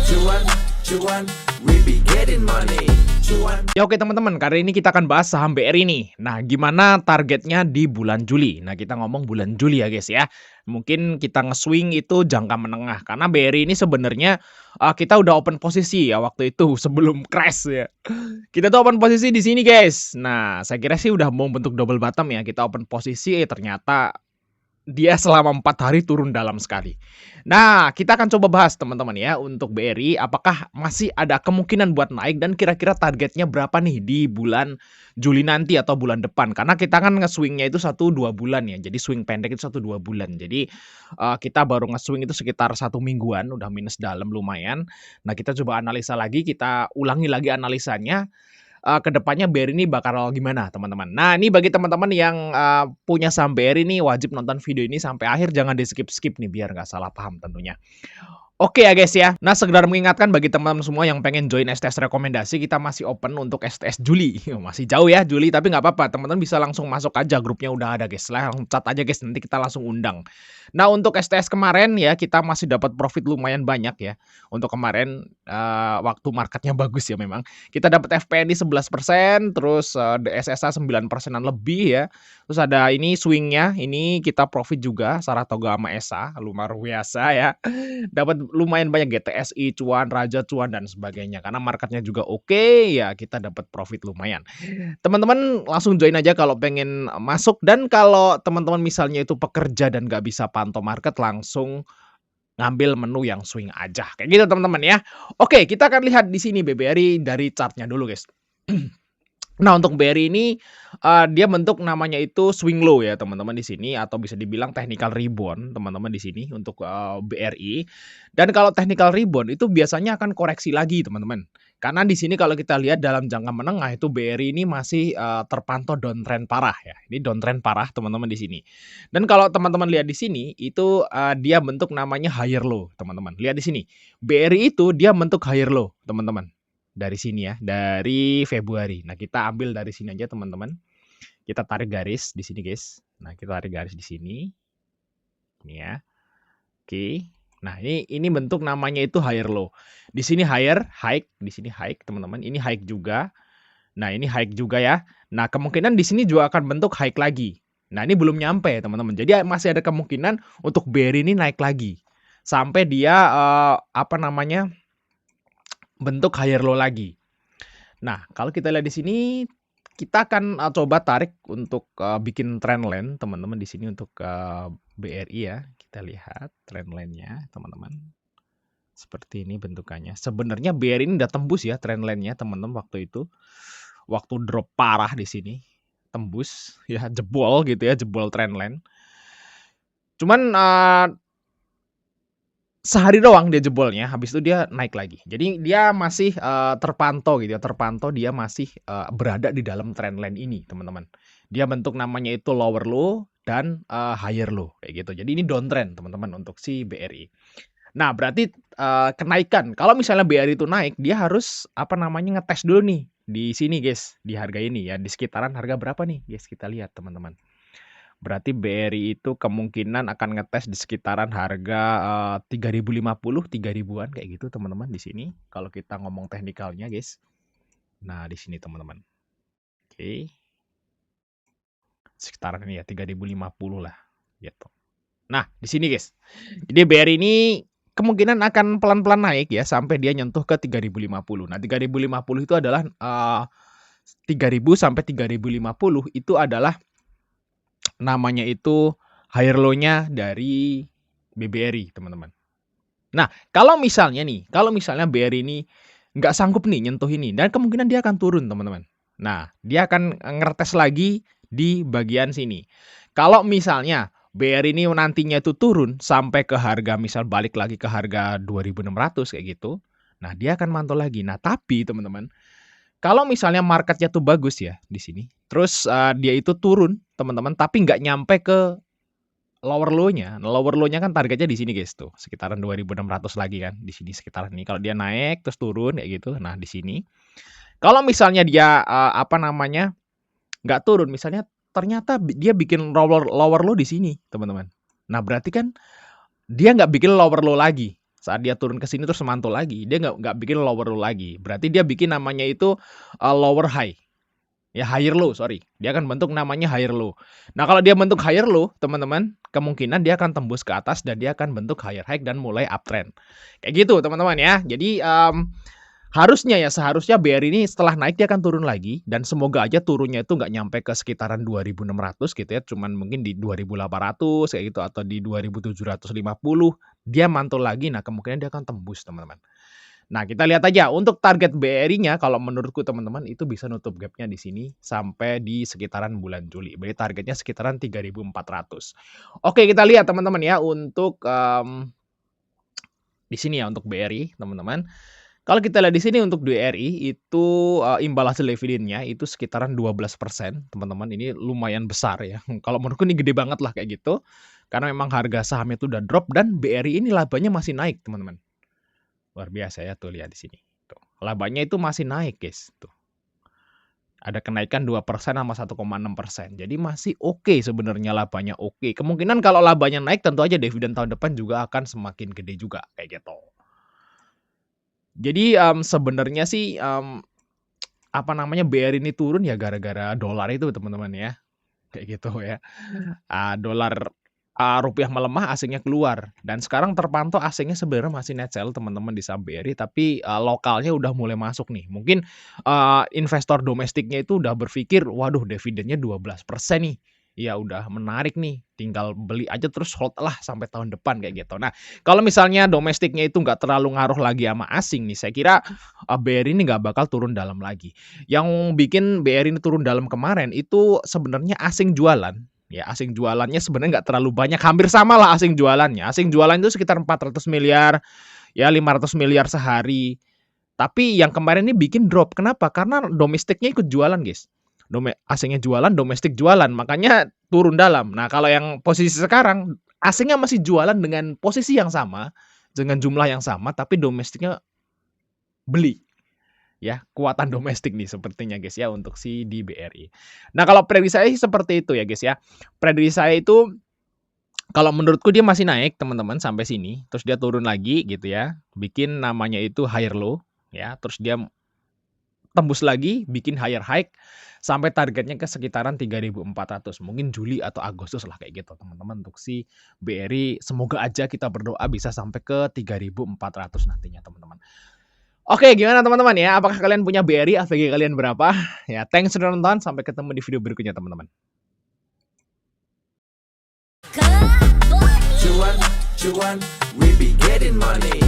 Cuan, cuan, we be getting money. Cuan. Ya oke teman-teman, kali ini kita akan bahas saham BRI nih. Nah, gimana targetnya di bulan Juli? Nah, kita ngomong bulan Juli ya guys ya. Mungkin kita nge-swing itu jangka menengah karena BRI ini sebenarnya kita udah open posisi ya waktu itu sebelum crash ya. Kita tuh open posisi di sini guys. Nah, saya kira sih udah mau bentuk double bottom ya. Kita open posisi ternyata dia selama 4 hari turun dalam sekali. Nah, kita akan coba bahas teman-teman ya untuk BRI apakah masih ada kemungkinan buat naik dan kira-kira targetnya berapa nih di bulan Juli nanti atau bulan depan. Karena kita kan nge-swing-nya itu 1-2 bulan ya. Jadi swing pendek itu 1-2 bulan. Jadi kita baru nge-swing itu sekitar 1 mingguan, udah minus dalam lumayan. Nah, kita coba analisa lagi, kita ulangi lagi analisanya. Ke depannya BRI ini bakal gimana teman-teman. Nah, ini bagi teman-teman yang punya saham BRI ini wajib nonton video ini sampai akhir, jangan di-skip-skip nih biar nggak salah paham tentunya. Oke ya guys ya. Nah, sekedar mengingatkan bagi teman-teman semua yang pengen join STS rekomendasi, kita masih open untuk STS Juli. Masih jauh ya Juli, tapi nggak apa-apa. Teman-teman bisa langsung masuk aja, grupnya udah ada guys. Langsung chat aja guys, nanti kita langsung undang. Nah, untuk STS kemarin ya kita masih dapat profit lumayan banyak ya. Untuk kemarin waktu marketnya bagus ya memang. Kita dapat FPNI 11%, terus DSSA 9%-an lebih ya. Terus ada ini swingnya, ini kita profit juga Saratoga sama ESA, luar biasa ya. Dapat lumayan banyak GTSI, cuan, raja cuan dan sebagainya. Karena marketnya juga oke, ya kita dapat profit lumayan. Teman-teman langsung join aja kalau pengen masuk, dan kalau teman-teman misalnya itu pekerja dan nggak bisa pantau market, langsung ngambil menu yang swing aja. Kayak gitu teman-teman ya. Oke, kita akan lihat di sini BBRI dari chartnya dulu guys. Nah, untuk BRI ini dia bentuk namanya itu swing low ya teman-teman di sini, atau bisa dibilang technical rebound teman-teman di sini untuk BRI. Dan kalau technical rebound itu biasanya akan koreksi lagi teman-teman. Karena di sini kalau kita lihat dalam jangka menengah itu BRI ini masih terpantau downtrend parah ya. Ini downtrend parah teman-teman di sini. Dan kalau teman-teman lihat di sini itu dia bentuk namanya higher low teman-teman. Lihat di sini. BRI itu dia bentuk higher low teman-teman. Dari sini ya, dari Februari. Nah, kita ambil dari sini aja teman-teman. Kita tarik garis di sini guys. Nah, kita tarik garis di sini. Ini ya. Oke. Nah, ini bentuk namanya itu higher low. Di sini higher, high, di sini high teman-teman. Ini high juga. Nah, ini high juga ya. Nah, kemungkinan di sini juga akan bentuk high lagi. Nah, ini belum nyampe teman-teman. Jadi masih ada kemungkinan untuk BRI ini naik lagi. Sampai dia bentuk higher low lagi. Nah, kalau kita lihat di sini, kita akan coba tarik untuk bikin trendline teman-teman di sini untuk BRI ya. Kita lihat trendline-nya teman-teman. Seperti ini bentukannya. Sebenarnya BRI ini udah tembus ya trendline-nya teman-teman waktu itu. Waktu drop parah di sini, tembus ya, jebol gitu ya, jebol trendline. Cuman sehari doang dia jebolnya, habis itu dia naik lagi. Jadi dia masih terpantau gitu ya, terpantau dia masih berada di dalam trendline ini teman-teman. Dia bentuk namanya itu lower low dan higher low kayak gitu. Jadi ini downtrend teman-teman untuk si BRI. Nah, berarti kenaikan. Kalau misalnya BRI itu naik, dia harus ngetes dulu nih di sini guys, di harga ini ya, di sekitaran harga berapa nih guys, kita lihat teman-teman. Berarti BRI itu kemungkinan akan ngetes di sekitaran harga 3.050, 3.000-an kayak gitu teman-teman di sini. Kalau kita ngomong teknikalnya guys. Nah, di sini teman-teman. Oke. Sekitaran ini ya 3.050 lah gitu. Nah, di sini guys. Jadi BRI ini kemungkinan akan pelan-pelan naik ya sampai dia nyentuh ke 3.050. Nah, 3.050 itu adalah 3.000 sampai 3.050 itu adalah namanya itu higher low-nya dari BRI teman-teman. Nah, kalau misalnya BRI ini nggak sanggup nih nyentuh ini, dan kemungkinan dia akan turun teman-teman. Nah, dia akan ngetes lagi di bagian sini. Kalau misalnya BRI ini nantinya itu turun sampai ke harga, misal balik lagi ke harga 2.600 kayak gitu. Nah, dia akan mantul lagi. Nah, tapi teman-teman, kalau misalnya marketnya tuh bagus ya di sini, terus dia itu turun teman-teman, tapi nggak nyampe ke lower low-nya. Lower low-nya kan targetnya di sini guys tuh, sekitaran 2.600 lagi kan di sini sekitaran ini. Kalau dia naik terus turun kayak gitu. Nah, di sini. Kalau misalnya dia nggak turun, misalnya ternyata dia bikin lower low di sini, teman-teman. Nah, berarti kan dia nggak bikin lower low lagi Saat dia turun ke sini terus mantul lagi, dia nggak bikin lower low lagi. Berarti dia bikin namanya itu, lower high, ya higher low, sorry. Dia akan bentuk namanya higher low. Nah, kalau dia bentuk higher low, teman-teman, kemungkinan dia akan tembus ke atas dan dia akan bentuk higher high dan mulai uptrend. Kayak gitu, teman-teman ya. Jadi, seharusnya BRI ini setelah naik dia akan turun lagi dan semoga aja turunnya itu nggak nyampe ke sekitaran 2.600 gitu ya, cuman mungkin di 2.800 kayak gitu atau di 2.750 dia mantul lagi, nah kemungkinan dia akan tembus, teman-teman. Nah, kita lihat aja untuk target BRI-nya kalau menurutku teman-teman itu bisa nutup gap-nya di sini sampai di sekitaran bulan Juli. Berarti targetnya sekitaran 3.400. Oke, kita lihat teman-teman ya untuk, di sini ya untuk BRI, teman-teman. Kalau kita lihat di sini untuk BRI itu, imbal hasil dividennya itu sekitaran 12%, teman-teman. Ini lumayan besar ya. Kalau menurutku ini gede banget lah kayak gitu. Karena memang harga sahamnya itu udah drop dan BRI ini labanya masih naik, teman-teman. Luar biasa ya, tuh lihat di sini. Tuh, labanya itu masih naik, guys. Tuh. Ada kenaikan 2% sama 1,6%. Jadi masih oke sebenarnya labanya oke. Kemungkinan kalau labanya naik tentu aja dividen tahun depan juga akan semakin gede juga kayak gitu. Jadi, sebenarnya sih, apa namanya, BRI ini turun ya gara-gara dolar itu teman-teman ya, kayak gitu ya. Dolar, rupiah melemah, asingnya keluar dan sekarang terpantau asingnya sebenarnya masih net sell teman-teman di saham BRI tapi, lokalnya udah mulai masuk nih. Mungkin, investor domestiknya itu udah berpikir, "Waduh dividennya 12% nih, ya udah menarik nih, tinggal beli aja terus hold lah sampai tahun depan," kayak gitu. Nah, kalau misalnya domestiknya itu nggak terlalu ngaruh lagi sama asing nih, saya kira, BRI ini nggak bakal turun dalam lagi. Yang bikin BRI ini turun dalam kemarin itu sebenarnya asing jualan. Ya, asing jualannya sebenarnya nggak terlalu banyak, hampir sama lah asing jualannya. Asing jualan itu sekitar 400 miliar, ya 500 miliar sehari. Tapi yang kemarin ini bikin drop. Kenapa? Karena domestiknya ikut jualan, guys. Asingnya jualan, domestik jualan, makanya turun dalam. Nah, kalau yang posisi sekarang, asingnya masih jualan dengan posisi yang sama, dengan jumlah yang sama, tapi domestiknya beli. Ya, kekuatan domestik nih sepertinya guys ya untuk si di BRI. Nah, kalau prediksi saya sih seperti itu ya guys ya. Prediksi saya itu kalau menurutku dia masih naik teman-teman sampai sini, terus dia turun lagi gitu ya. Bikin namanya itu higher low ya, terus dia tembus lagi bikin higher high sampai targetnya ke sekitaran 3.400. Mungkin Juli atau Agustus lah kayak gitu teman-teman untuk si BRI. Semoga aja kita berdoa bisa sampai ke 3.400 nantinya teman-teman. Oke, gimana teman-teman ya? Apakah kalian punya BRI? AVG kalian berapa? Ya, thanks sudah nonton. Sampai ketemu di video berikutnya, teman-teman. Cuan, cuan, we be getting money.